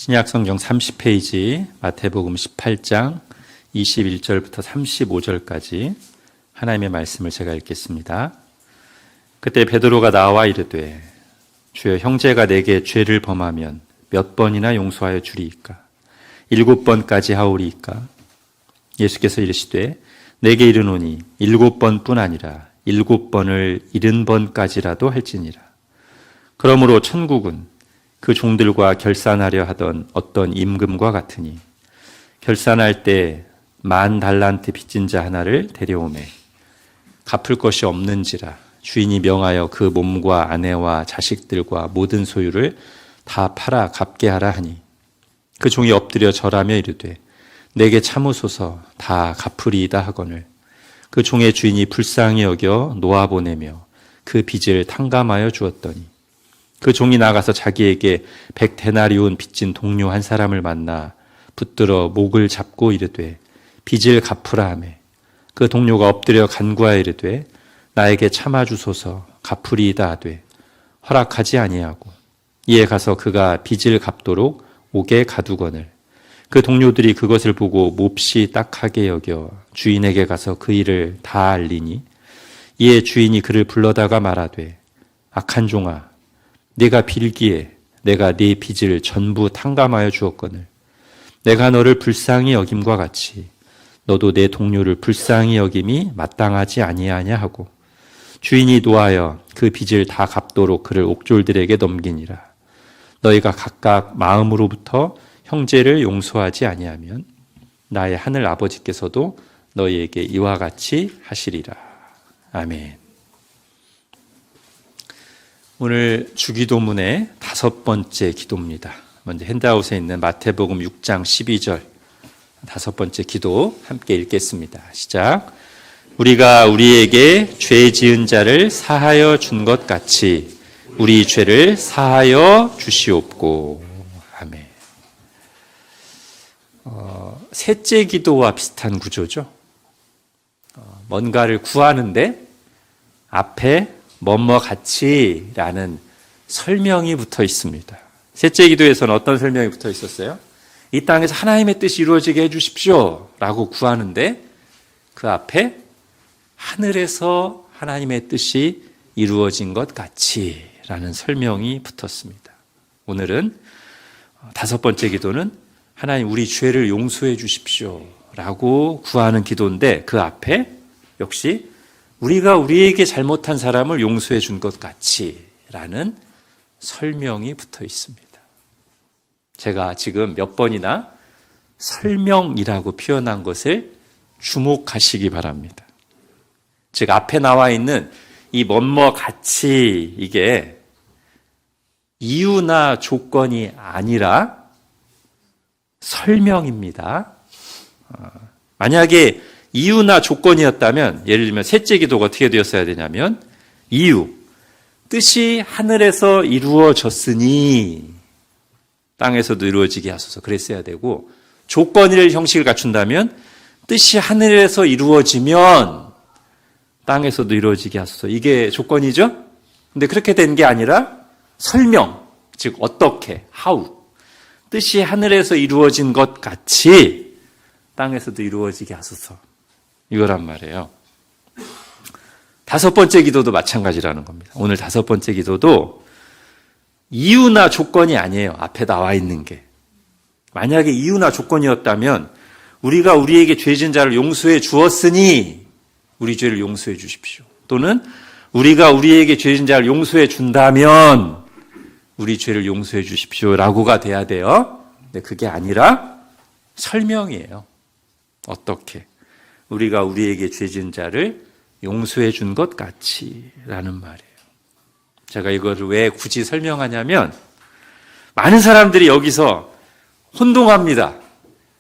신약성경 30페이지 마태복음 18장 21절부터 35절까지 하나님의 말씀을 제가 읽겠습니다. 그때 베드로가 나와 이르되 주여 형제가 내게 죄를 범하면 몇 번이나 용서하여 주리이까? 7번까지 하오리이까? 예수께서 이르시되 내게 이르노니 7번뿐 아니라 7번을 70번까지라도 할지니라. 그러므로 천국은 그 종들과 결산하려 하던 어떤 임금과 같으니 결산할 때 10,000달란트 빚진 자 하나를 데려오매 갚을 것이 없는지라 주인이 명하여 그 몸과 아내와 자식들과 모든 소유를 다 팔아 갚게 하라 하니 그 종이 엎드려 절하며 이르되 내게 참으소서 다 갚으리이다 하거늘 그 종의 주인이 불쌍히 여겨 놓아보내며 그 빚을 탕감하여 주었더니 그 종이 나가서 자기에게 100데나리온 빚진 동료 한 사람을 만나 붙들어 목을 잡고 이르되 빚을 갚으라 하매 그 동료가 엎드려 간구하여 이르되 나에게 참아주소서 갚으리이다 하되 허락하지 아니하고 이에 가서 그가 빚을 갚도록 옥에 가두거늘 그 동료들이 그것을 보고 몹시 딱하게 여겨 주인에게 가서 그 일을 다 알리니 이에 주인이 그를 불러다가 말하되 악한 종아 네가 빌기에 내가 네 빚을 전부 탕감하여 주었거늘 내가 너를 불쌍히 여김과 같이 너도 내 동료를 불쌍히 여김이 마땅하지 아니하냐 하고 주인이 노하여 그 빚을 다 갚도록 그를 옥졸들에게 넘기니라. 너희가 각각 마음으로부터 형제를 용서하지 아니하면 나의 하늘 아버지께서도 너희에게 이와 같이 하시리라. 아멘. 오늘 주기도문의 5번째 기도입니다. 먼저 핸드아웃에 있는 마태복음 6장 12절 5번째 기도 함께 읽겠습니다. 시작. 우리가 우리에게 죄 지은 자를 사하여 준 것 같이 우리 죄를 사하여 주시옵고. 아멘. 셋째 기도와 비슷한 구조죠. 뭔가를 구하는데 앞에 뭐뭐 같이라는 설명이 붙어 있습니다. 셋째 기도에서는 어떤 설명이 붙어 있었어요? 이 땅에서 하나님의 뜻이 이루어지게 해주십시오 라고 구하는데 그 앞에 하늘에서 하나님의 뜻이 이루어진 것 같이 라는 설명이 붙었습니다. 오늘은 5번째 기도는 하나님 우리 죄를 용서해 주십시오 라고 구하는 기도인데 그 앞에 역시 우리가 우리에게 잘못한 사람을 용서해 준 것 같이 라는 설명이 붙어 있습니다. 제가 지금 몇 번이나 설명이라고 표현한 것을 주목하시기 바랍니다. 즉 앞에 나와 있는 이 뭐뭐 같이 이게 이유나 조건이 아니라 설명입니다. 만약에 이유나 조건이었다면 예를 들면 셋째 기도가 어떻게 되었어야 되냐면 이유, 뜻이 하늘에서 이루어졌으니 땅에서도 이루어지게 하소서 그랬어야 되고 조건일 형식을 갖춘다면 뜻이 하늘에서 이루어지면 땅에서도 이루어지게 하소서 이게 조건이죠? 근데 그렇게 된 게 아니라 설명, 즉 어떻게, how 뜻이 하늘에서 이루어진 것 같이 땅에서도 이루어지게 하소서 이거란 말이에요. 5번째 기도도 마찬가지라는 겁니다. 오늘 5번째 기도도 이유나 조건이 아니에요. 앞에 나와 있는 게. 만약에 이유나 조건이었다면 우리가 우리에게 죄 지은 자를 용서해 주었으니 우리 죄를 용서해 주십시오. 또는 우리가 우리에게 죄 지은 자를 용서해 준다면 우리 죄를 용서해 주십시오 라고가 돼야 돼요. 근데 그게 아니라 설명이에요. 어떻게? 우리가 우리에게 죄 지은 자를 용서해 준 것 같이라는 말이에요. 제가 이거를 왜 굳이 설명하냐면 많은 사람들이 여기서 혼동합니다.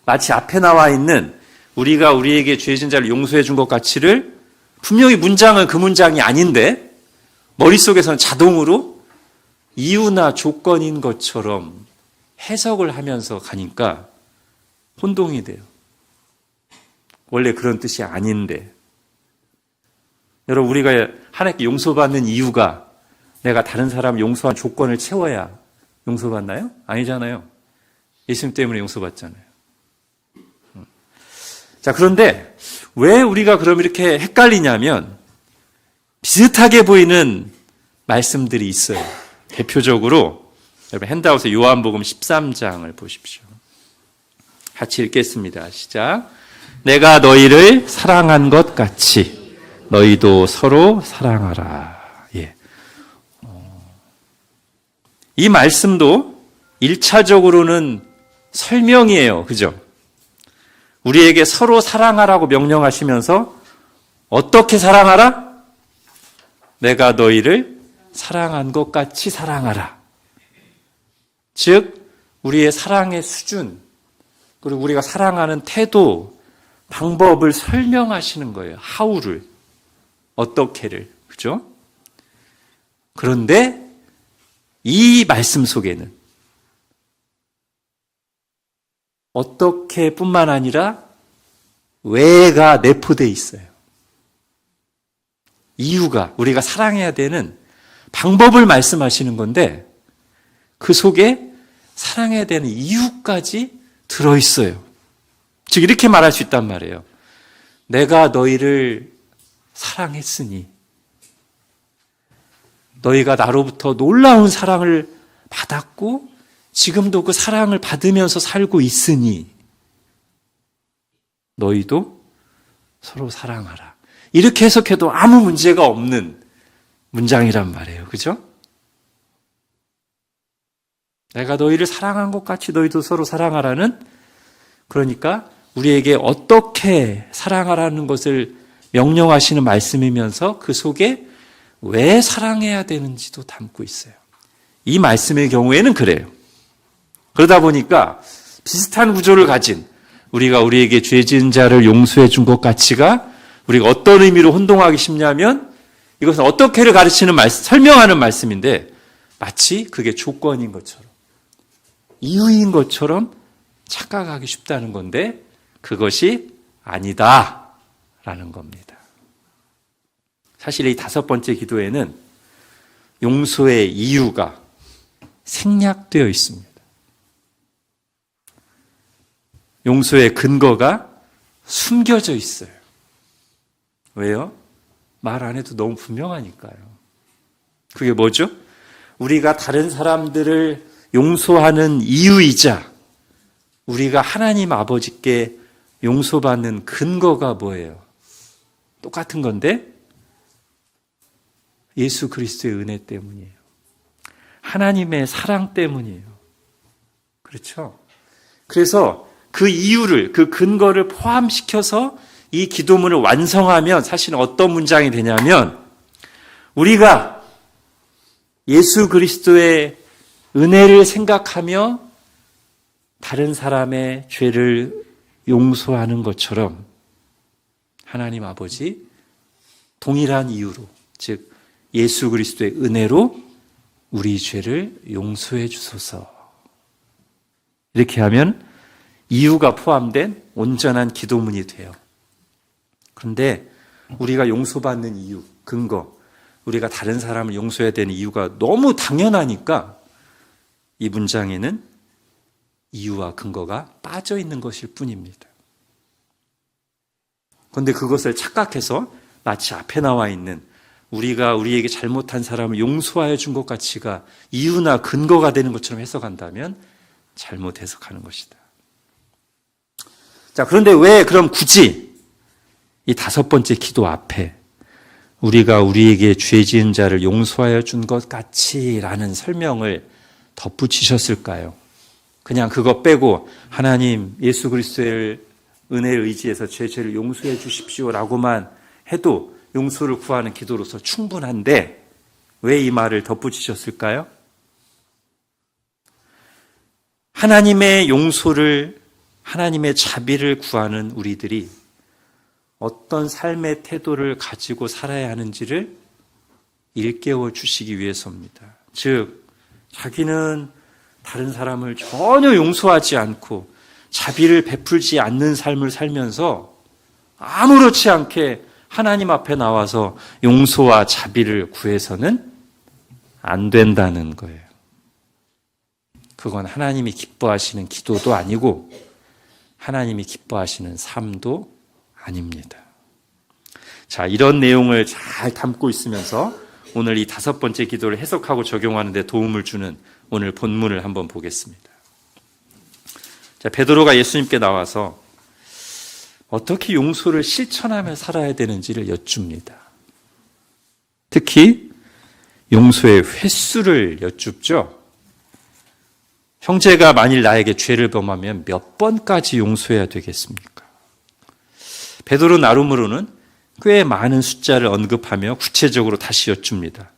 마치 앞에 나와 있는 우리가 우리에게 죄 지은 자를 용서해 준 것 같이를 분명히 문장은 그 문장이 아닌데 머릿속에서는 자동으로 이유나 조건인 것처럼 해석을 하면서 가니까 혼동이 돼요. 원래 그런 뜻이 아닌데. 여러분 우리가 하나님께 용서받는 이유가 내가 다른 사람 용서한 조건을 채워야 용서받나요? 아니잖아요. 예수님 때문에 용서받잖아요. 자, 그런데 왜 우리가 그럼 이렇게 헷갈리냐면 비슷하게 보이는 말씀들이 있어요. 대표적으로 여러분 핸드아웃에 요한복음 13장을 보십시오. 같이 읽겠습니다. 시작. 내가 너희를 사랑한 것 같이 너희도 서로 사랑하라. 예. 이 말씀도 1차적으로는 설명이에요. 그죠? 우리에게 서로 사랑하라고 명령하시면서 어떻게 사랑하라? 내가 너희를 사랑한 것 같이 사랑하라. 즉 우리의 사랑의 수준, 그리고 우리가 사랑하는 태도, 방법을 설명하시는 거예요. how를, 어떻게를. 그죠? 그런데 이 말씀 속에는 어떻게 뿐만 아니라 왜가 내포되어 있어요. 이유가, 우리가 사랑해야 되는 방법을 말씀하시는 건데 그 속에 사랑해야 되는 이유까지 들어있어요. 즉 이렇게 말할 수 있단 말이에요. 내가 너희를 사랑했으니 너희가 나로부터 놀라운 사랑을 받았고 지금도 그 사랑을 받으면서 살고 있으니 너희도 서로 사랑하라. 이렇게 해석해도 아무 문제가 없는 문장이란 말이에요. 그죠? 내가 너희를 사랑한 것 같이 너희도 서로 사랑하라는, 그러니까 우리에게 어떻게 사랑하라는 것을 명령하시는 말씀이면서 그 속에 왜 사랑해야 되는지도 담고 있어요. 이 말씀의 경우에는 그래요. 그러다 보니까 비슷한 구조를 가진 우리가 우리에게 죄 지은 자를 용서해 준 것 같이가 우리가 어떤 의미로 혼동하기 쉽냐면 이것은 어떻게를 가르치는 말씀, 설명하는 말씀인데 마치 그게 조건인 것처럼 이유인 것처럼 착각하기 쉽다는 건데 그것이 아니다라는 겁니다. 사실 이 5번째 기도에는 용서의 이유가 생략되어 있습니다. 용서의 근거가 숨겨져 있어요. 왜요? 말 안 해도 너무 분명하니까요. 그게 뭐죠? 우리가 다른 사람들을 용서하는 이유이자 우리가 하나님 아버지께 용서받는 근거가 뭐예요? 똑같은 건데 예수 그리스도의 은혜 때문이에요. 하나님의 사랑 때문이에요. 그렇죠? 그래서 그 이유를, 그 근거를 포함시켜서 이 기도문을 완성하면 사실은 어떤 문장이 되냐면 우리가 예수 그리스도의 은혜를 생각하며 다른 사람의 죄를 용서하는 것처럼 하나님 아버지 동일한 이유로, 즉 예수 그리스도의 은혜로 우리 죄를 용서해 주소서. 이렇게 하면 이유가 포함된 온전한 기도문이 돼요. 그런데 우리가 용서받는 이유, 근거, 우리가 다른 사람을 용서해야 되는 이유가 너무 당연하니까 이 문장에는 이유와 근거가 빠져 있는 것일 뿐입니다. 그런데 그것을 착각해서 마치 앞에 나와 있는 우리가 우리에게 잘못한 사람을 용서하여 준 것 같이가 이유나 근거가 되는 것처럼 해석한다면 잘못 해석하는 것이다. 자, 그런데 왜 그럼 굳이 이 5번째 기도 앞에 우리가 우리에게 죄 지은 자를 용서하여 준 것 같이라는 설명을 덧붙이셨을까요? 그냥 그거 빼고 하나님 예수 그리스도의 은혜를 의지해서 제 죄를 용서해 주십시오라고만 해도 용서를 구하는 기도로서 충분한데 왜 이 말을 덧붙이셨을까요? 하나님의 용서를, 하나님의 자비를 구하는 우리들이 어떤 삶의 태도를 가지고 살아야 하는지를 일깨워 주시기 위해서입니다. 즉, 자기는 다른 사람을 전혀 용서하지 않고 자비를 베풀지 않는 삶을 살면서 아무렇지 않게 하나님 앞에 나와서 용서와 자비를 구해서는 안 된다는 거예요. 그건 하나님이 기뻐하시는 기도도 아니고 하나님이 기뻐하시는 삶도 아닙니다. 자, 이런 내용을 잘 담고 있으면서 오늘 이 5번째 기도를 해석하고 적용하는 데 도움을 주는 오늘 본문을 한번 보겠습니다. 자, 베드로가 예수님께 나와서 어떻게 용서를 실천하며 살아야 되는지를 여쭙니다. 특히 용서의 횟수를 여쭙죠. 형제가 만일 나에게 죄를 범하면 몇 번까지 용서해야 되겠습니까? 베드로 나름으로는 꽤 많은 숫자를 언급하며 구체적으로 다시 여쭙니다.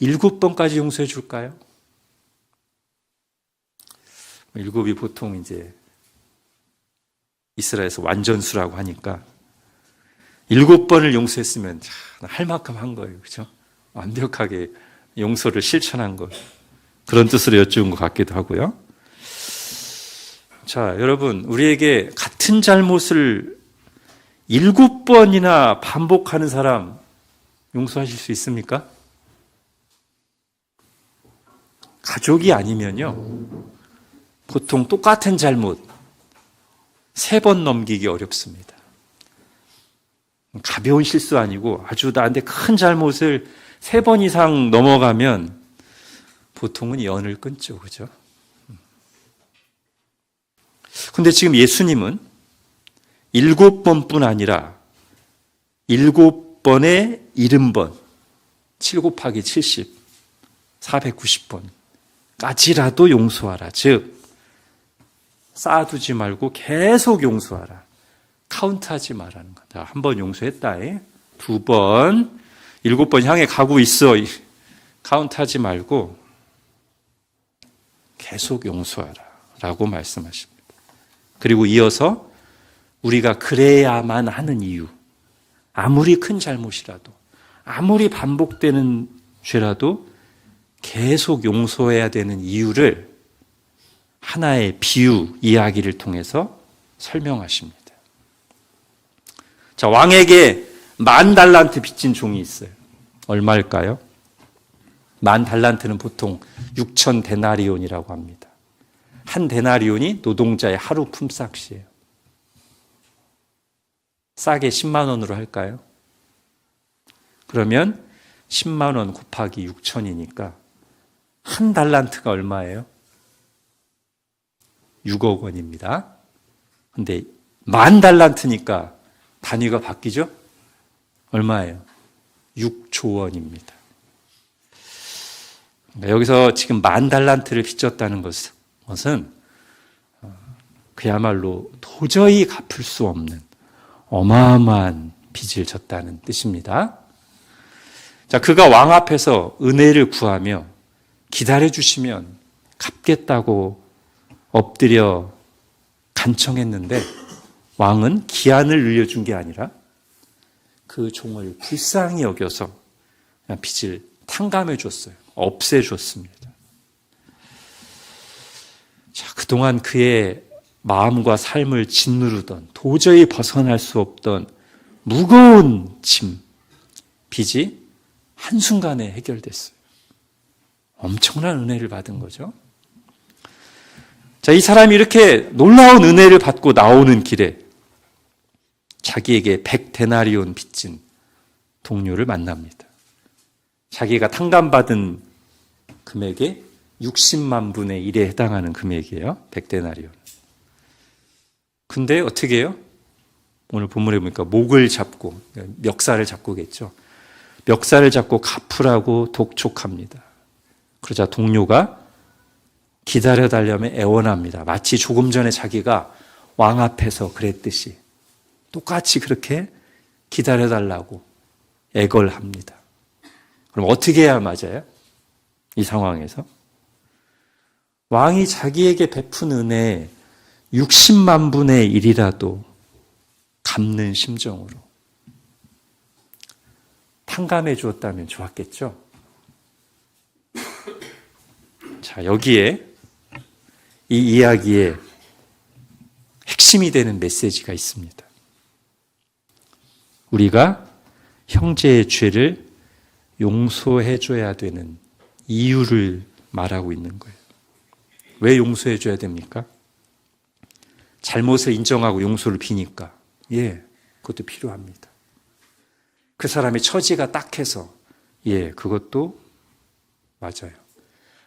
7번까지 용서해 줄까요? 7이 보통 이제 이스라엘에서 완전수라고 하니까 7번을 용서했으면 할 만큼 한 거예요. 그렇죠? 완벽하게 용서를 실천한 거. 그런 뜻으로 여쭈은 것 같기도 하고요. 자, 여러분, 우리에게 같은 잘못을 7번이나 반복하는 사람 용서하실 수 있습니까? 가족이 아니면요, 보통 똑같은 잘못 3번 넘기기 어렵습니다. 가벼운 실수 아니고 아주 나한테 큰 잘못을 3번 이상 넘어가면 보통은 연을 끊죠. 그죠? 근데 지금 예수님은 7번뿐 아니라 7번에 70번, 7 곱하기 70, 490번까지라도 용서하라. 즉, 쌓아두지 말고 계속 용서하라. 카운트하지 말라는 거다. 한 번 용서했다. 2번, 7번 향해 가고 있어. 카운트하지 말고 계속 용서하라 라고 말씀하십니다. 그리고 이어서 우리가 그래야만 하는 이유, 아무리 큰 잘못이라도, 아무리 반복되는 죄라도 계속 용서해야 되는 이유를 하나의 비유, 이야기를 통해서 설명하십니다. 자, 왕에게 10,000달란트 빚진 종이 있어요. 얼마일까요? 10,000달란트는 보통 6,000데나리온이라고 합니다. 한 데나리온이 노동자의 하루 품삯이에요. 싸게 10만 원으로 할까요? 그러면 10만 원 곱하기 6,000이니까 한 달란트가 얼마예요? 6억 원입니다. 근데 10,000달란트니까 단위가 바뀌죠? 얼마예요? 6조 원입니다. 여기서 지금 10,000달란트를 빚졌다는 것은 그야말로 도저히 갚을 수 없는 어마어마한 빚을 졌다는 뜻입니다. 자, 그가 왕 앞에서 은혜를 구하며 기다려주시면 갚겠다고 엎드려 간청했는데 왕은 기한을 늘려준 게 아니라 그 종을 불쌍히 여겨서 그냥 빚을 탕감해 줬어요. 없애줬습니다. 자, 그동안 그의 마음과 삶을 짓누르던 도저히 벗어날 수 없던 무거운 짐, 빚이 한순간에 해결됐어요. 엄청난 은혜를 받은 거죠. 자, 이 사람이 이렇게 놀라운 은혜를 받고 나오는 길에 자기에게 100데나리온 빚진 동료를 만납니다. 자기가 탕감받은 금액의 60만 분의 1에 해당하는 금액이에요. 100데나리온. 근데 어떻게 해요? 오늘 본문에 보니까 목을 잡고, 멱살을 잡고겠죠. 멱살을 잡고 갚으라고 독촉합니다. 그러자 동료가 기다려달라며 애원합니다. 마치 조금 전에 자기가 왕 앞에서 그랬듯이 똑같이 그렇게 기다려달라고 애걸합니다. 그럼 어떻게 해야 맞아요? 이 상황에서? 왕이 자기에게 베푼 은혜 60만 분의 1이라도 갚는 심정으로 탕감해 주었다면 좋았겠죠? 자, 여기에 이 이야기의 핵심이 되는 메시지가 있습니다. 우리가 형제의 죄를 용서해 줘야 되는 이유를 말하고 있는 거예요. 왜 용서해 줘야 됩니까? 잘못을 인정하고 용서를 비니까. 예, 그것도 필요합니다. 그 사람의 처지가 딱해서 예, 그것도 맞아요.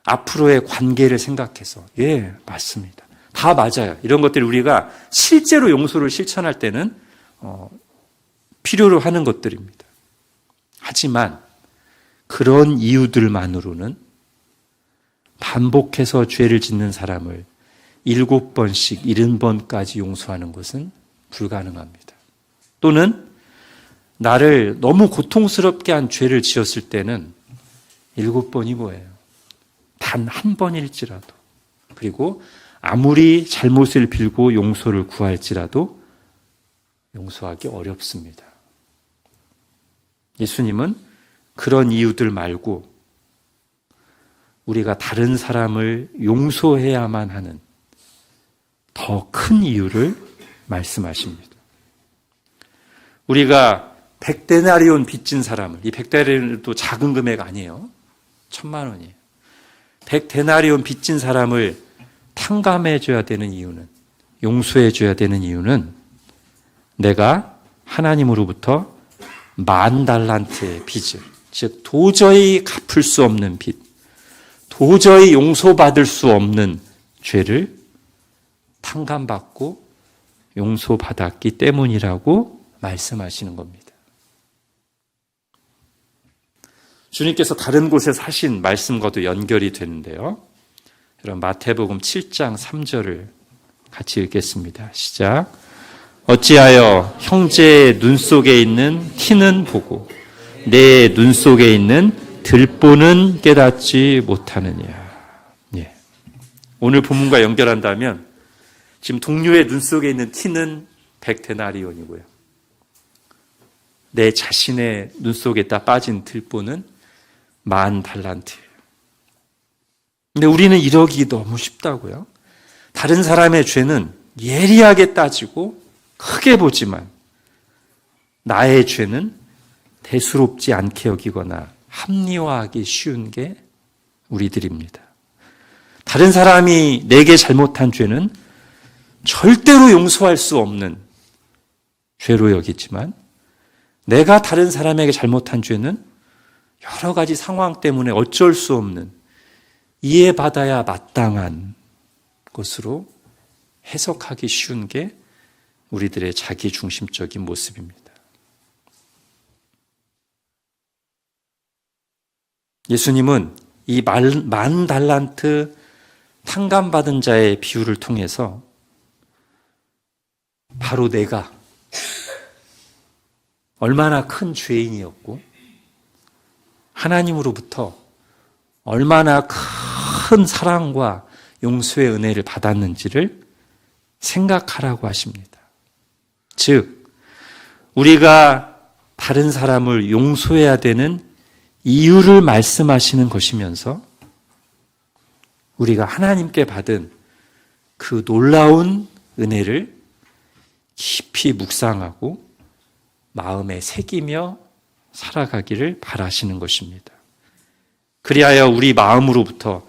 앞으로의 관계를 생각해서 예, 맞습니다. 다 맞아요. 이런 것들이 우리가 실제로 용서를 실천할 때는 필요로 하는 것들입니다. 하지만 그런 이유들만으로는 반복해서 죄를 짓는 사람을 7번씩 70번까지 용서하는 것은 불가능합니다. 또는 나를 너무 고통스럽게 한 죄를 지었을 때는 7번이 뭐예요? 단 한 번일지라도, 그리고 아무리 잘못을 빌고 용서를 구할지라도 용서하기 어렵습니다. 예수님은 그런 이유들 말고 우리가 다른 사람을 용서해야만 하는 더 큰 이유를 말씀하십니다. 우리가 100데나리온 빚진 사람을, 이 100데나리온도 작은 금액 아니에요. 1000만 원이에요. 100데나리온 빚진 사람을 탕감해줘야 되는 이유는, 용서해줘야 되는 이유는 내가 하나님으로부터 10,000달란트의 빚을, 즉 도저히 갚을 수 없는 빚, 도저히 용서받을 수 없는 죄를 탕감받고 용서받았기 때문이라고 말씀하시는 겁니다. 주님께서 다른 곳에서 하신 말씀과도 연결이 되는데요. 여러분 마태복음 7장 3절을 같이 읽겠습니다. 시작. 어찌하여 형제의 눈 속에 있는 티는 보고 내 눈 속에 있는 들보는 깨닫지 못하느냐. 예. 오늘 본문과 연결한다면 지금 동료의 눈 속에 있는 티는 100데나리온이고요. 내 자신의 눈 속에 다 빠진 들보는 10,000달란트예요. 근데 우리는 이러기 너무 쉽다고요. 다른 사람의 죄는 예리하게 따지고 크게 보지만 나의 죄는 대수롭지 않게 여기거나 합리화하기 쉬운 게 우리들입니다. 다른 사람이 내게 잘못한 죄는 절대로 용서할 수 없는 죄로 여기지만 내가 다른 사람에게 잘못한 죄는 여러 가지 상황 때문에 어쩔 수 없는 이해받아야 마땅한 것으로 해석하기 쉬운 게 우리들의 자기중심적인 모습입니다. 예수님은 이 10,000달란트 탕감받은 자의 비유를 통해서 바로 내가 얼마나 큰 죄인이었고 하나님으로부터 얼마나 큰 사랑과 용서의 은혜를 받았는지를 생각하라고 하십니다. 즉, 우리가 다른 사람을 용서해야 되는 이유를 말씀하시는 것이면서 우리가 하나님께 받은 그 놀라운 은혜를 깊이 묵상하고 마음에 새기며 살아가기를 바라시는 것입니다. 그리하여 우리 마음으로부터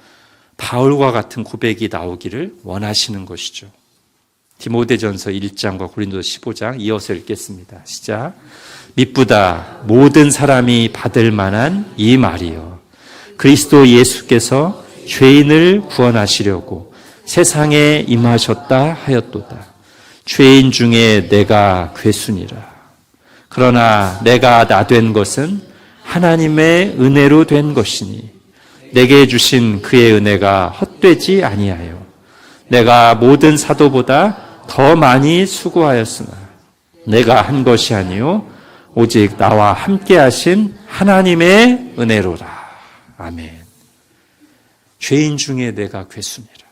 바울과 같은 고백이 나오기를 원하시는 것이죠. 디모데전서 1장과 고린도서 15장 이어서 읽겠습니다. 시작. 미쁘다 모든 사람이 받을 만한 이 말이요 그리스도 예수께서 죄인을 구원하시려고 세상에 임하셨다 하였도다. 죄인 중에 내가 괴순이라. 그러나 내가 나 된 것은 하나님의 은혜로 된 것이니 내게 주신 그의 은혜가 헛되지 아니하여 내가 모든 사도보다 더 많이 수고하였으나 내가 한 것이 아니요 오직 나와 함께 하신 하나님의 은혜로라. 아멘. 죄인 중에 내가 괴순이라.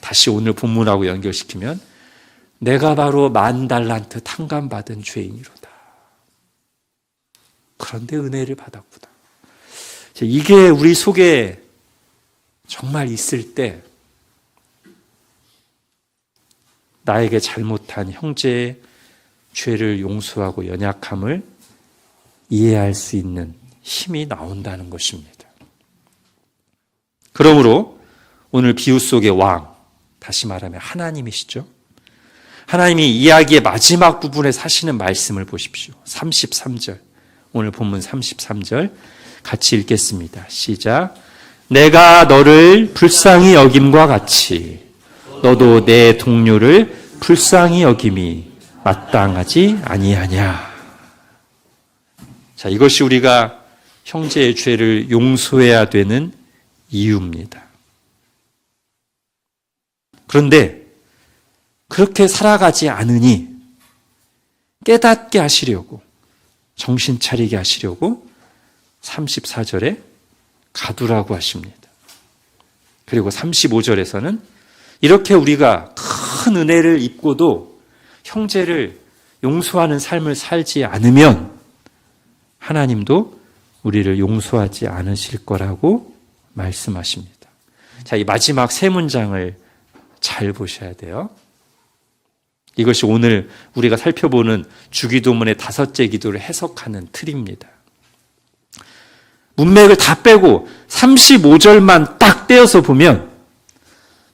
다시 오늘 본문하고 연결시키면 내가 바로 10,000달란트 탕감받은 죄인이로다. 그런데 은혜를 받았구나. 이게 우리 속에 정말 있을 때 나에게 잘못한 형제의 죄를 용서하고 연약함을 이해할 수 있는 힘이 나온다는 것입니다. 그러므로 오늘 비유 속의 왕, 다시 말하면 하나님이시죠. 하나님이 이야기의 마지막 부분에 사시는 말씀을 보십시오. 33절, 오늘 본문 33절 같이 읽겠습니다. 시작. 내가 너를 불쌍히 여김과 같이 너도 내 동료를 불쌍히 여김이 마땅하지 아니하냐. 자, 이것이 우리가 형제의 죄를 용서해야 되는 이유입니다. 그런데 그렇게 살아가지 않으니 깨닫게 하시려고, 정신 차리게 하시려고 34절에 가두라고 하십니다. 그리고 35절에서는 이렇게 우리가 큰 은혜를 입고도 형제를 용서하는 삶을 살지 않으면 하나님도 우리를 용서하지 않으실 거라고 말씀하십니다. 자, 이 마지막 세 문장을 잘 보셔야 돼요. 이것이 오늘 우리가 살펴보는 주기도문의 5째 기도를 해석하는 틀입니다. 문맥을 다 빼고 35절만 딱 떼어서 보면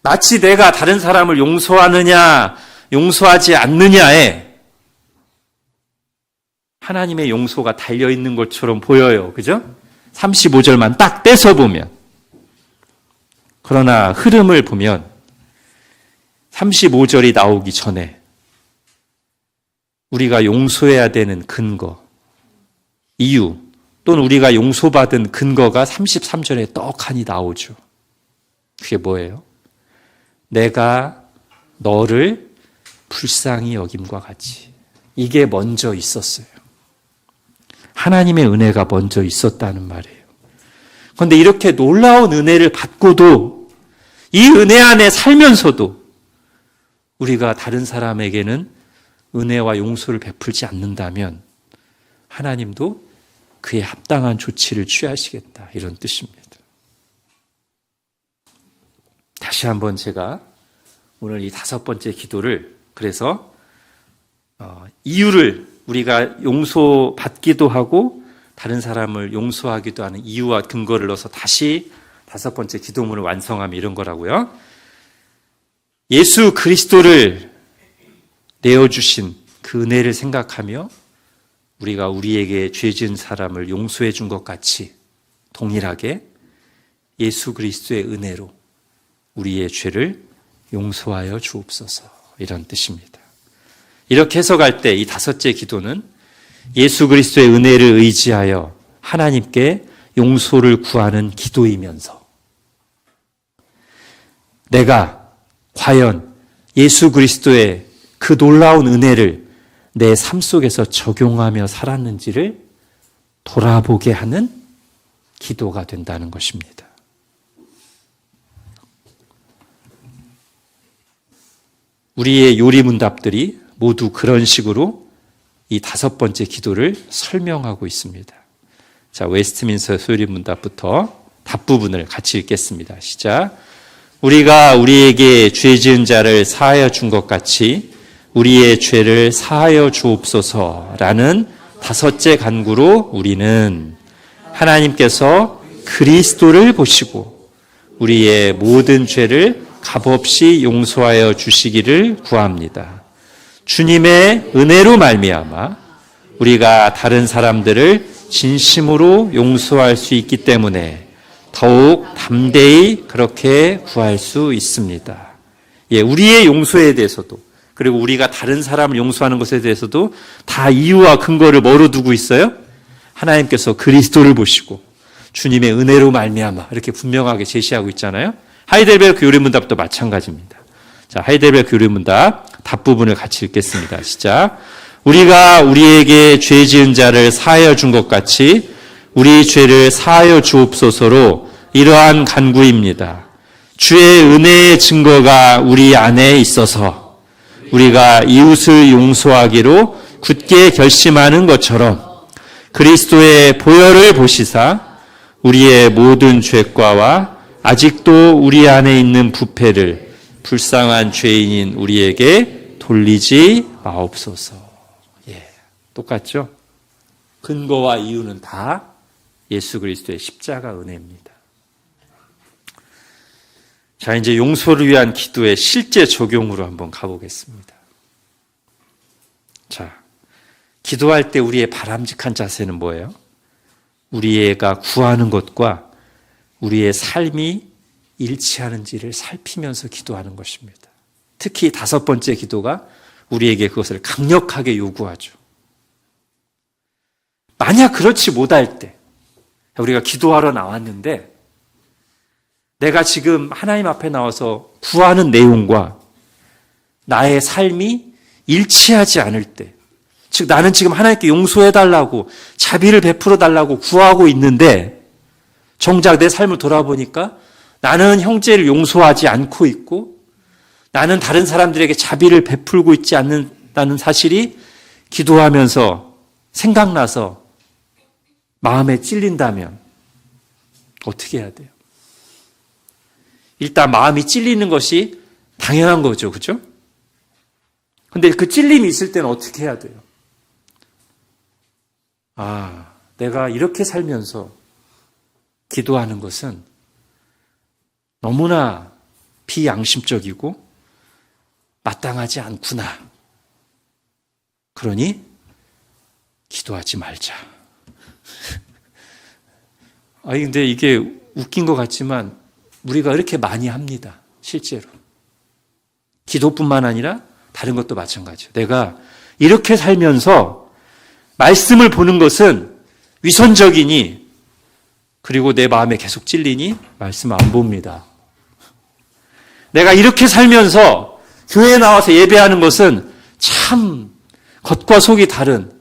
마치 내가 다른 사람을 용서하느냐 용서하지 않느냐에 하나님의 용서가 달려있는 것처럼 보여요. 그죠? 35절만 딱 떼서 보면. 그러나 흐름을 보면 35절이 나오기 전에 우리가 용서해야 되는 근거, 이유, 또는 우리가 용서받은 근거가 33절에 떡하니 나오죠. 그게 뭐예요? 내가 너를 불쌍히 여김과 같이. 이게 먼저 있었어요. 하나님의 은혜가 먼저 있었다는 말이에요. 그런데 이렇게 놀라운 은혜를 받고도 이 은혜 안에 살면서도 우리가 다른 사람에게는 은혜와 용서를 베풀지 않는다면 하나님도 그에 합당한 조치를 취하시겠다, 이런 뜻입니다. 다시 한번 제가 오늘 이 5번째 기도를, 그래서 이유를, 우리가 용서받기도 하고 다른 사람을 용서하기도 하는 이유와 근거를 넣어서 다시 5번째 기도문을 완성하면 이런 거라고요. 예수 그리스도를 내어주신 그 은혜를 생각하며 우리가 우리에게 죄 지은 사람을 용서해 준 것 같이 동일하게 예수 그리스도의 은혜로 우리의 죄를 용서하여 주옵소서, 이런 뜻입니다. 이렇게 해석할 때 이 5째 기도는 예수 그리스도의 은혜를 의지하여 하나님께 용서를 구하는 기도이면서 내가 과연 예수 그리스도의 그 놀라운 은혜를 내 삶 속에서 적용하며 살았는지를 돌아보게 하는 기도가 된다는 것입니다. 우리의 요리문답들이 모두 그런 식으로 이 5번째 기도를 설명하고 있습니다. 자, 웨스트민스터 요리문답부터 답부분을 같이 읽겠습니다. 시작. 우리가 우리에게 죄 지은 자를 사하여 준 것 같이 우리의 죄를 사하여 주옵소서라는 5째 간구로 우리는 하나님께서 그리스도를 보시고 우리의 모든 죄를 값없이 용서하여 주시기를 구합니다. 주님의 은혜로 말미암아 우리가 다른 사람들을 진심으로 용서할 수 있기 때문에 더욱 담대히 그렇게 구할 수 있습니다. 예, 우리의 용서에 대해서도, 그리고 우리가 다른 사람을 용서하는 것에 대해서도 다 이유와 근거를 뭐로 두고 있어요? 하나님께서 그리스도를 보시고 주님의 은혜로 말미암아, 이렇게 분명하게 제시하고 있잖아요. 하이델베르크 요리문답도 마찬가지입니다. 자, 하이델베르크 요리문답 답부분을 같이 읽겠습니다. 시작. 우리가 우리에게 죄 지은 자를 사하여 준 것 같이 우리 죄를 사하여 주옵소서로 이러한 간구입니다. 주의 은혜의 증거가 우리 안에 있어서 우리가 이웃을 용서하기로 굳게 결심하는 것처럼 그리스도의 보혈을 보시사 우리의 모든 죄과와 아직도 우리 안에 있는 부패를 불쌍한 죄인인 우리에게 돌리지 마옵소서. 예, 똑같죠? 근거와 이유는 다 예수 그리스도의 십자가 은혜입니다. 자, 이제 용서를 위한 기도의 실제 적용으로 한번 가보겠습니다. 자, 기도할 때 우리의 바람직한 자세는 뭐예요? 우리가 구하는 것과 우리의 삶이 일치하는지를 살피면서 기도하는 것입니다. 특히 5번째 기도가 우리에게 그것을 강력하게 요구하죠. 만약 그렇지 못할 때, 우리가 기도하러 나왔는데 내가 지금 하나님 앞에 나와서 구하는 내용과 나의 삶이 일치하지 않을 때, 즉 나는 지금 하나님께 용서해달라고 자비를 베풀어달라고 구하고 있는데 정작 내 삶을 돌아보니까 나는 형제를 용서하지 않고 있고 나는 다른 사람들에게 자비를 베풀고 있지 않는다는 사실이 기도하면서 생각나서 마음에 찔린다면 어떻게 해야 돼요? 일단 마음이 찔리는 것이 당연한 거죠. 그렇죠? 근데 그 찔림이 있을 때는 어떻게 해야 돼요? 내가 이렇게 살면서 기도하는 것은 너무나 비양심적이고 마땅하지 않구나. 그러니 기도하지 말자. 근데 이게 웃긴 것 같지만 우리가 이렇게 많이 합니다. 실제로. 기도뿐만 아니라 다른 것도 마찬가지예요. 내가 이렇게 살면서 말씀을 보는 것은 위선적이니 그리고 내 마음에 계속 찔리니 말씀을 안 봅니다. 내가 이렇게 살면서 교회에 나와서 예배하는 것은 참 겉과 속이 다른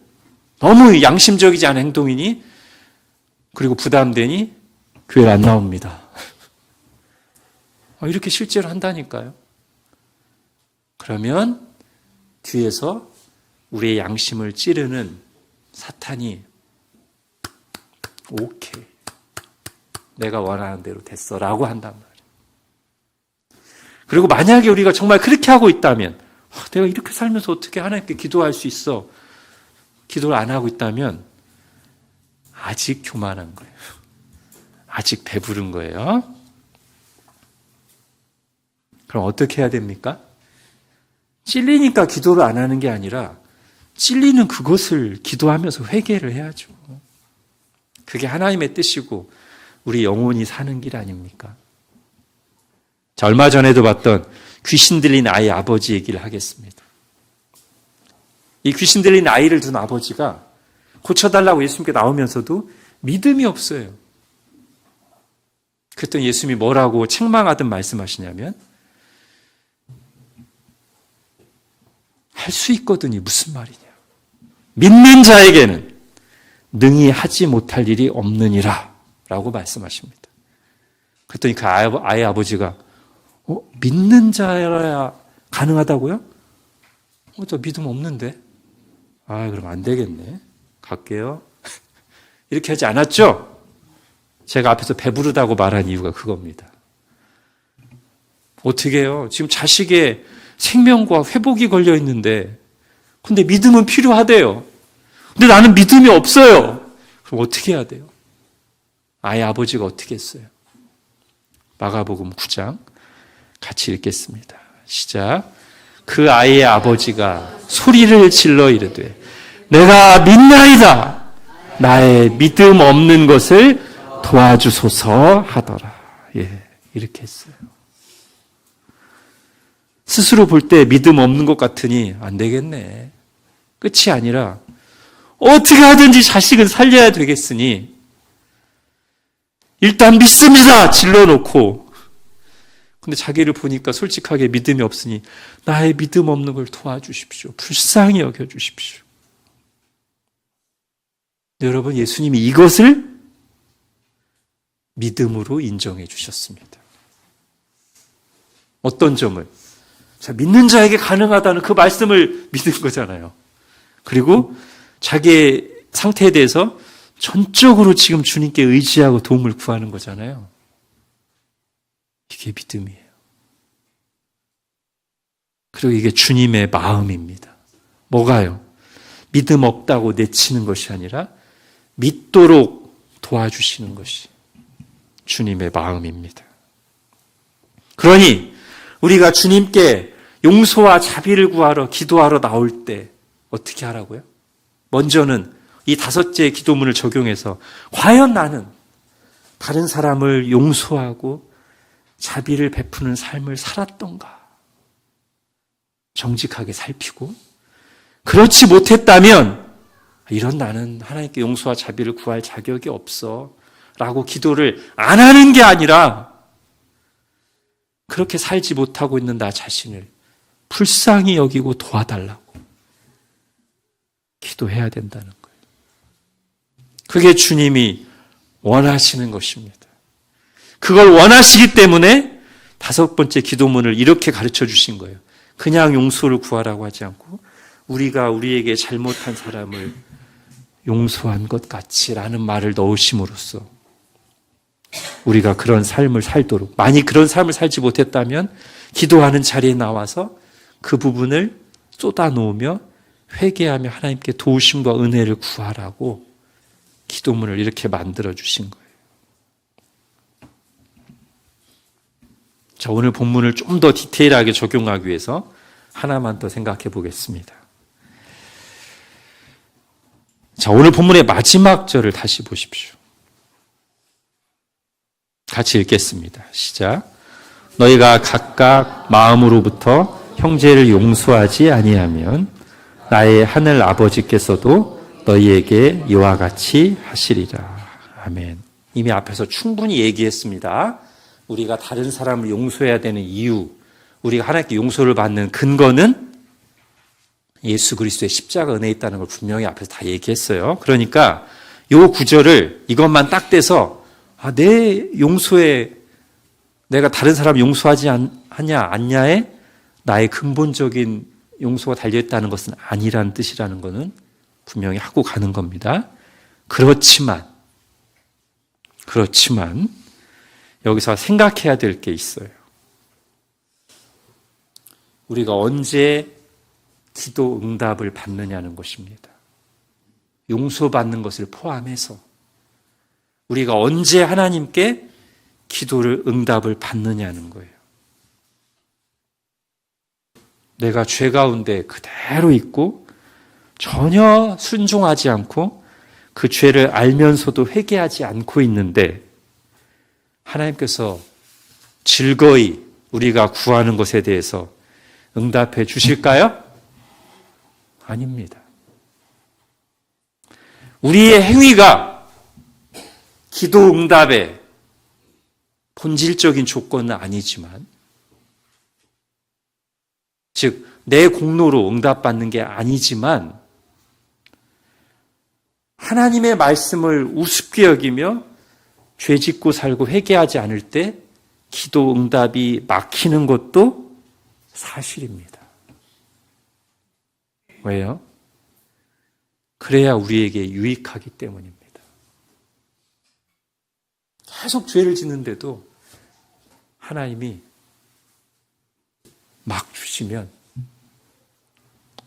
너무 양심적이지 않은 행동이니 그리고 부담되니 교회를 안 나옵니다. 이렇게 실제로 한다니까요. 그러면 뒤에서 우리의 양심을 찌르는 사탄이 오케이, 내가 원하는 대로 됐어 라고 한단 말이에요. 그리고 만약에 우리가 정말 그렇게 하고 있다면 내가 이렇게 살면서 어떻게 하나님께 기도할 수 있어? 기도를 안 하고 있다면 아직 교만한 거예요. 아직 배부른 거예요. 그럼 어떻게 해야 됩니까? 찔리니까 기도를 안 하는 게 아니라 찔리는 그것을 기도하면서 회개를 해야죠. 그게 하나님의 뜻이고 우리 영혼이 사는 길 아닙니까? 자, 얼마 전에도 봤던 귀신 들린 아이 아버지 얘기를 하겠습니다. 이 귀신 들린 아이를 둔 아버지가 고쳐달라고 예수님께 나오면서도 믿음이 없어요. 그랬더니 예수님이 뭐라고 책망하듯 말씀하시냐면 할 수 있거든이 무슨 말이냐. 믿는 자에게는 능히 하지 못할 일이 없느니라 라고 말씀하십니다. 그랬더니 그 아이 아버지가 믿는 자여야 가능하다고요? 저 믿음 없는데. 그럼 안 되겠네. 갈게요. 이렇게 하지 않았죠? 제가 앞에서 배부르다고 말한 이유가 그겁니다. 어떻게 해요? 지금 자식의 생명과 회복이 걸려 있는데 근데 믿음은 필요하대요. 근데 나는 믿음이 없어요. 그럼 어떻게 해야 돼요? 아이 아버지가 어떻게 했어요? 마가복음 9장 같이 읽겠습니다. 시작. 그 아이의 아버지가 소리를 질러 이르되 내가 믿나이다. 나의 믿음 없는 것을 도와주소서 하더라. 이렇게 했어요. 스스로 볼 때 믿음 없는 것 같으니 안 되겠네. 끝이 아니라 어떻게 하든지 자식은 살려야 되겠으니 일단 믿습니다. 질러놓고 근데 자기를 보니까 솔직하게 믿음이 없으니 나의 믿음 없는 걸 도와주십시오. 불쌍히 여겨주십시오. 여러분, 예수님이 이것을 믿음으로 인정해 주셨습니다. 어떤 점을? 믿는 자에게 가능하다는 그 말씀을 믿은 거잖아요. 그리고 자기의 상태에 대해서 전적으로 지금 주님께 의지하고 도움을 구하는 거잖아요. 이게 믿음이에요. 그리고 이게 주님의 마음입니다. 뭐가요? 믿음 없다고 내치는 것이 아니라 믿도록 도와주시는 것이 주님의 마음입니다. 그러니 우리가 주님께 용서와 자비를 구하러 기도하러 나올 때 어떻게 하라고요? 먼저는 이 5째 기도문을 적용해서 과연 나는 다른 사람을 용서하고 자비를 베푸는 삶을 살았던가? 정직하게 살피고, 그렇지 못했다면 이런 나는 하나님께 용서와 자비를 구할 자격이 없어 라고 기도를 안 하는 게 아니라 그렇게 살지 못하고 있는 나 자신을 불쌍히 여기고 도와달라고 기도해야 된다는 거예요. 그게 주님이 원하시는 것입니다. 그걸 원하시기 때문에 5번째 기도문을 이렇게 가르쳐 주신 거예요. 그냥 용서를 구하라고 하지 않고 우리가 우리에게 잘못한 사람을 용서한 것 같이라는 말을 넣으심으로써 우리가 그런 삶을 살도록, 만약 그런 삶을 살지 못했다면 기도하는 자리에 나와서 그 부분을 쏟아놓으며 회개하며 하나님께 도우심과 은혜를 구하라고 기도문을 이렇게 만들어 주신 거예요. 자, 오늘 본문을 좀 더 디테일하게 적용하기 위해서 하나만 더 생각해 보겠습니다. 자, 오늘 본문의 마지막 절을 다시 보십시오. 같이 읽겠습니다. 시작. 너희가 각각 마음으로부터 형제를 용서하지 아니하면 나의 하늘 아버지께서도 너희에게 이와 같이 하시리라. 아멘. 이미 앞에서 충분히 얘기했습니다. 우리가 다른 사람을 용서해야 되는 이유, 우리가 하나님께 용서를 받는 근거는 예수 그리스도의 십자가 은혜에 있다는 걸 분명히 앞에서 다 얘기했어요. 그러니까 이 구절을 이것만 딱 떼서 내 용서에 내가 다른 사람 용서하지 않냐 않냐에 나의 근본적인 용서가 달려있다는 것은 아니라는 뜻이라는 것은 분명히 하고 가는 겁니다. 그렇지만 여기서 생각해야 될 게 있어요. 우리가 언제 기도 응답을 받느냐는 것입니다. 용서받는 것을 포함해서 우리가 언제 하나님께 기도를 응답을 받느냐는 거예요. 내가 죄 가운데 그대로 있고 전혀 순종하지 않고 그 죄를 알면서도 회개하지 않고 있는데 하나님께서 즐거이 우리가 구하는 것에 대해서 응답해 주실까요? 아닙니다. 우리의 행위가 기도 응답의 본질적인 조건은 아니지만, 즉 내 공로로 응답받는 게 아니지만 하나님의 말씀을 우습게 여기며 죄 짓고 살고 회개하지 않을 때 기도 응답이 막히는 것도 사실입니다. 왜요? 그래야 우리에게 유익하기 때문입니다. 계속 죄를 짓는데도 하나님이 막 주시면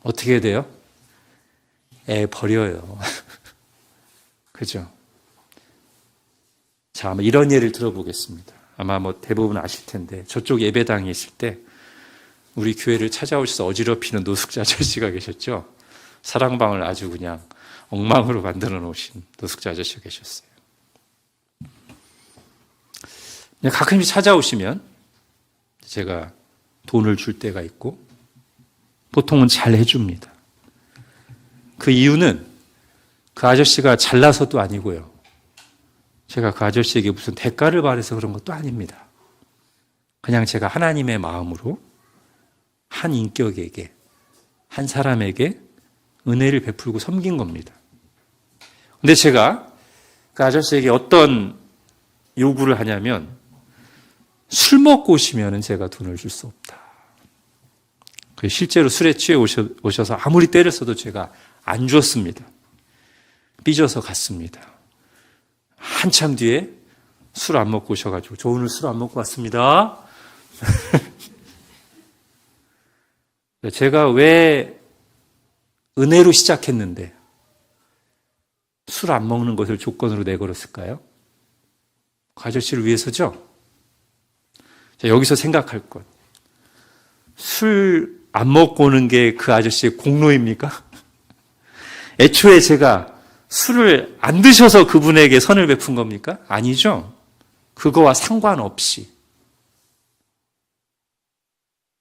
어떻게 돼요? 버려요. 그죠? 자, 아마 이런 예를 들어보겠습니다. 아마 대부분 아실 텐데, 저쪽 예배당에 있을 때 우리 교회를 찾아오셔서 어지럽히는 노숙자 아저씨가 계셨죠? 사랑방을 아주 그냥 엉망으로 만들어 놓으신 노숙자 아저씨가 계셨어요. 가끔씩 찾아오시면 제가 돈을 줄 때가 있고 보통은 잘 해줍니다. 그 이유는 그 아저씨가 잘나서도 아니고요. 제가 그 아저씨에게 무슨 대가를 바라서 그런 것도 아닙니다. 그냥 제가 하나님의 마음으로 한 인격에게, 한 사람에게 은혜를 베풀고 섬긴 겁니다. 근데 제가 그 아저씨에게 어떤 요구를 하냐면, 술 먹고 오시면 제가 돈을 줄 수 없다. 실제로 술에 취해 오셔서 아무리 때렸어도 제가 안 줬습니다. 삐져서 갔습니다. 한참 뒤에 술 안 먹고 오셔가지고, 저 오늘 술 안 먹고 왔습니다. 제가 왜 은혜로 시작했는데 술 안 먹는 것을 조건으로 내걸었을까요? 그 아저씨를 위해서죠. 자, 여기서 생각할 것. 술 안 먹고 오는 게 그 아저씨의 공로입니까? 애초에 제가 술을 안 드셔서 그분에게 선을 베푼 겁니까? 아니죠. 그거와 상관없이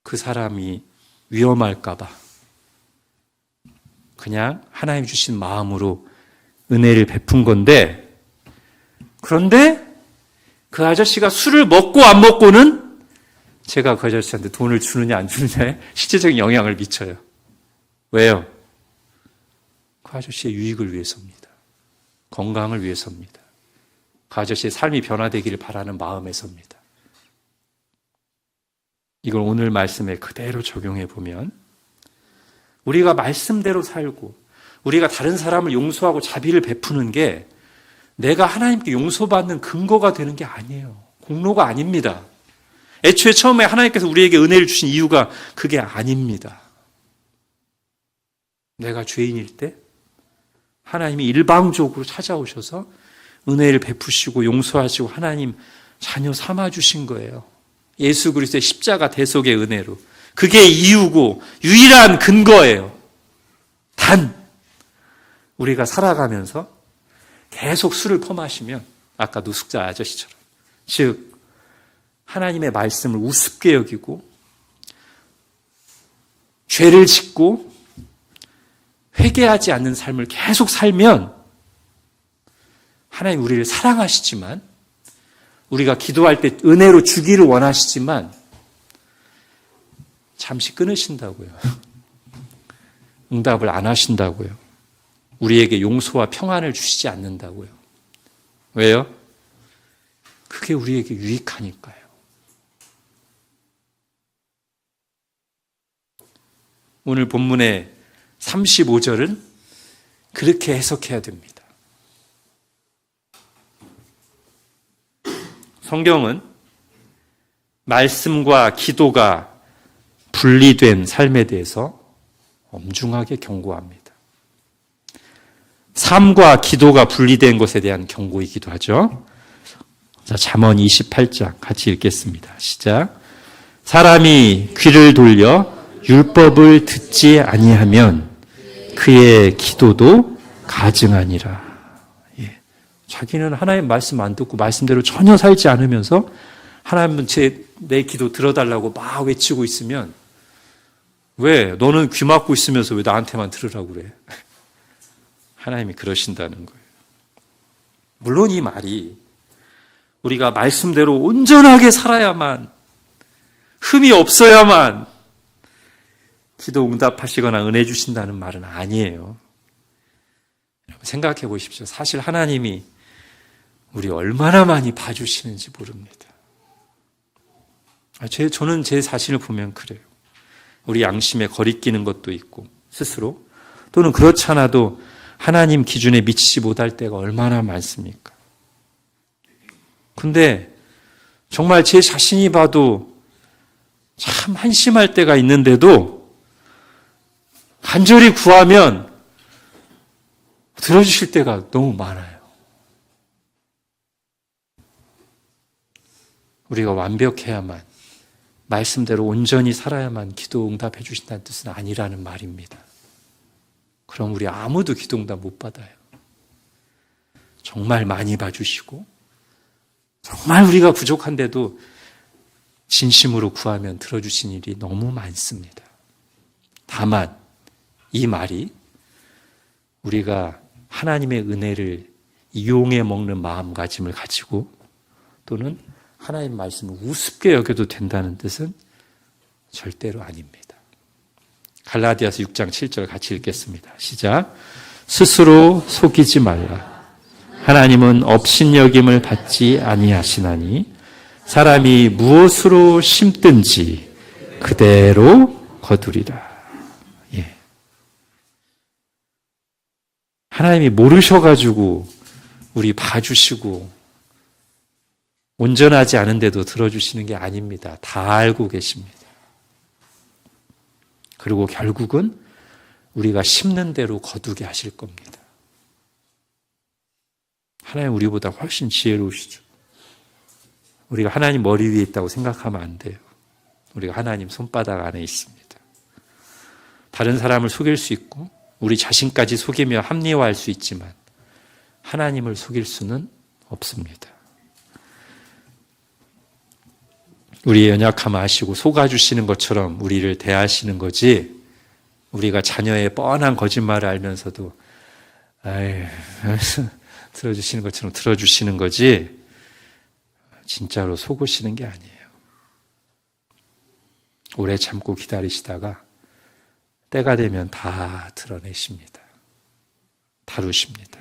그 사람이 위험할까 봐 그냥 하나님 주신 마음으로 은혜를 베푼 건데, 그런데 그 아저씨가 술을 먹고 안 먹고는 제가 그 아저씨한테 돈을 주느냐 안 주느냐에 실제적인 영향을 미쳐요. 왜요? 그 아저씨의 유익을 위해서입니다. 건강을 위해서입니다. 그 아저씨의 삶이 변화되기를 바라는 마음에서입니다. 이걸 오늘 말씀에 그대로 적용해 보면 우리가 말씀대로 살고 우리가 다른 사람을 용서하고 자비를 베푸는 게 내가 하나님께 용서받는 근거가 되는 게 아니에요. 공로가 아닙니다. 애초에 처음에 하나님께서 우리에게 은혜를 주신 이유가 그게 아닙니다. 내가 죄인일 때 하나님이 일방적으로 찾아오셔서 은혜를 베푸시고 용서하시고 하나님 자녀 삼아주신 거예요. 예수 그리스도의 십자가 대속의 은혜로. 그게 이유고 유일한 근거예요. 단 우리가 살아가면서 계속 술을 퍼마시면 아까 노숙자 아저씨처럼, 즉 하나님의 말씀을 우습게 여기고 죄를 짓고 회개하지 않는 삶을 계속 살면 하나님 우리를 사랑하시지만, 우리가 기도할 때 은혜로 주기를 원하시지만 잠시 끊으신다고요. 응답을 안 하신다고요. 우리에게 용서와 평안을 주시지 않는다고요. 왜요? 그게 우리에게 유익하니까요. 오늘 본문의 35절은 그렇게 해석해야 됩니다. 성경은 말씀과 기도가 분리된 삶에 대해서 엄중하게 경고합니다. 삶과 기도가 분리된 것에 대한 경고이기도 하죠. 자, 잠언 28장 같이 읽겠습니다. 시작. 사람이 귀를 돌려 율법을 듣지 아니하면 그의 기도도 가증하니라. 예. 자기는 하나님 말씀 안 듣고 말씀대로 전혀 살지 않으면서 하나님은 내 기도 들어달라고 막 외치고 있으면, 왜? 너는 귀 막고 있으면서 왜 나한테만 들으라고 그래? 하나님이 그러신다는 거예요. 물론 이 말이 우리가 말씀대로 온전하게 살아야만, 흠이 없어야만 기도 응답하시거나 은혜 주신다는 말은 아니에요. 생각해 보십시오. 사실 하나님이 우리 얼마나 많이 봐주시는지 모릅니다. 저는 제 자신을 보면 그래요. 우리 양심에 거리끼는 것도 있고 스스로, 또는 그렇지 않아도 하나님 기준에 미치지 못할 때가 얼마나 많습니까? 근데 정말 제 자신이 봐도 참 한심할 때가 있는데도 간절히 구하면 들어주실 때가 너무 많아요. 우리가 완벽해야만, 말씀대로 온전히 살아야만 기도 응답해 주신다는 뜻은 아니라는 말입니다. 그럼 우리 아무도 기도 응답 못 받아요. 정말 많이 봐주시고 정말 우리가 부족한데도 진심으로 구하면 들어주신 일이 너무 많습니다. 다만 이 말이 우리가 하나님의 은혜를 이용해 먹는 마음가짐을 가지고 또는 하나님 말씀을 우습게 여겨도 된다는 뜻은 절대로 아닙니다. 갈라디아서 6장 7절 같이 읽겠습니다. 시작. 스스로 속이지 말라. 하나님은 업신여김을 받지 아니하시나니 사람이 무엇으로 심든지 그대로 거두리라. 예. 하나님이 모르셔가지고 우리 봐주시고 온전하지 않은데도 들어주시는 게 아닙니다. 다 알고 계십니다. 그리고 결국은 우리가 심는 대로 거두게 하실 겁니다. 하나님 우리보다 훨씬 지혜로우시죠. 우리가 하나님 머리 위에 있다고 생각하면 안 돼요. 우리가 하나님 손바닥 안에 있습니다. 다른 사람을 속일 수 있고 우리 자신까지 속이며 합리화할 수 있지만 하나님을 속일 수는 없습니다. 우리의 연약함을 아시고 속아주시는 것처럼 우리를 대하시는 거지, 우리가 자녀의 뻔한 거짓말을 알면서도 들어주시는 것처럼 들어주시는 거지 진짜로 속으시는 게 아니에요. 오래 참고 기다리시다가 때가 되면 다 드러내십니다. 다루십니다.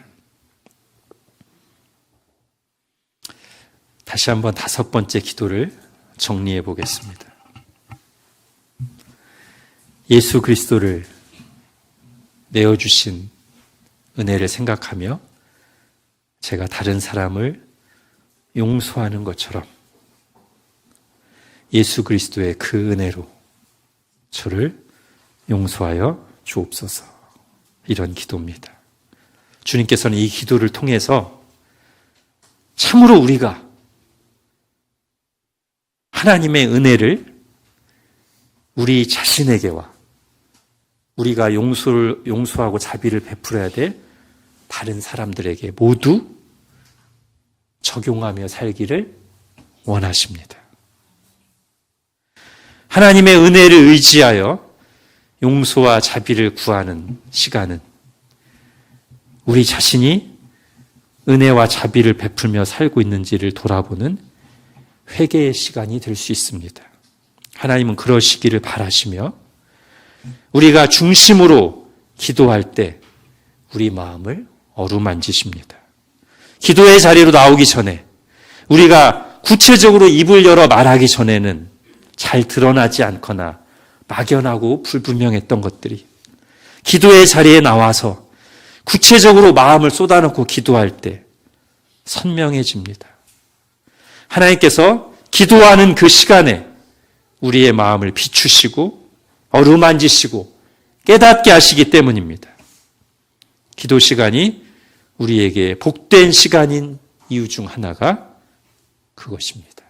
다시 한번 5번째 기도를 정리해 보겠습니다. 예수 그리스도를 내어주신 은혜를 생각하며 제가 다른 사람을 용서하는 것처럼 예수 그리스도의 그 은혜로 저를 용서하여 주옵소서. 이런 기도입니다. 주님께서는 이 기도를 통해서 참으로 우리가 하나님의 은혜를 우리 자신에게와 우리가 용서하고 자비를 베풀어야 될 다른 사람들에게 모두 적용하며 살기를 원하십니다. 하나님의 은혜를 의지하여 용서와 자비를 구하는 시간은 우리 자신이 은혜와 자비를 베풀며 살고 있는지를 돌아보는 회개의 시간이 될 수 있습니다. 하나님은 그러시기를 바라시며 우리가 중심으로 기도할 때 우리 마음을 어루만지십니다. 기도의 자리로 나오기 전에 우리가 구체적으로 입을 열어 말하기 전에는 잘 드러나지 않거나 막연하고 불분명했던 것들이 기도의 자리에 나와서 구체적으로 마음을 쏟아놓고 기도할 때 선명해집니다. 하나님께서 기도하는 그 시간에 우리의 마음을 비추시고 어루만지시고 깨닫게 하시기 때문입니다. 기도 시간이 우리에게 복된 시간인 이유 중 하나가 그것입니다.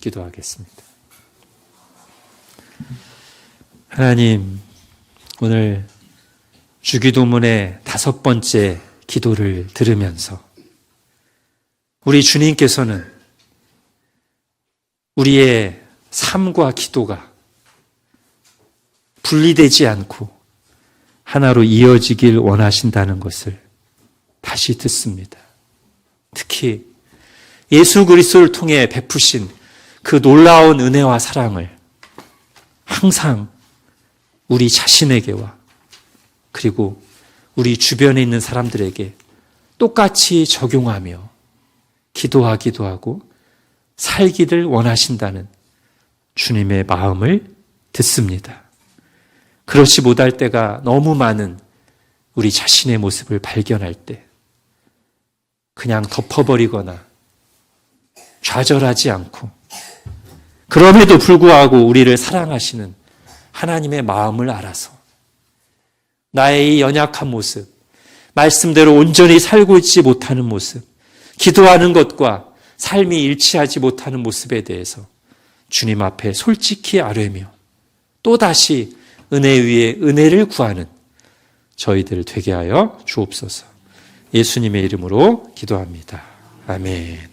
기도하겠습니다. 하나님, 오늘 주기도문의 5번째 기도를 들으면서 우리 주님께서는 우리의 삶과 기도가 분리되지 않고 하나로 이어지길 원하신다는 것을 다시 듣습니다. 특히 예수 그리스도를 통해 베푸신 그 놀라운 은혜와 사랑을 항상 우리 자신에게와 그리고 우리 주변에 있는 사람들에게 똑같이 적용하며 기도하기도 하고 살기를 원하신다는 주님의 마음을 듣습니다. 그렇지 못할 때가 너무 많은 우리 자신의 모습을 발견할 때 그냥 덮어버리거나 좌절하지 않고 그럼에도 불구하고 우리를 사랑하시는 하나님의 마음을 알아서 나의 이 연약한 모습, 말씀대로 온전히 살고 있지 못하는 모습, 기도하는 것과 삶이 일치하지 못하는 모습에 대해서 주님 앞에 솔직히 아뢰며 또다시 은혜 위에 은혜를 구하는 저희들 되게 하여 주옵소서. 예수님의 이름으로 기도합니다. 아멘.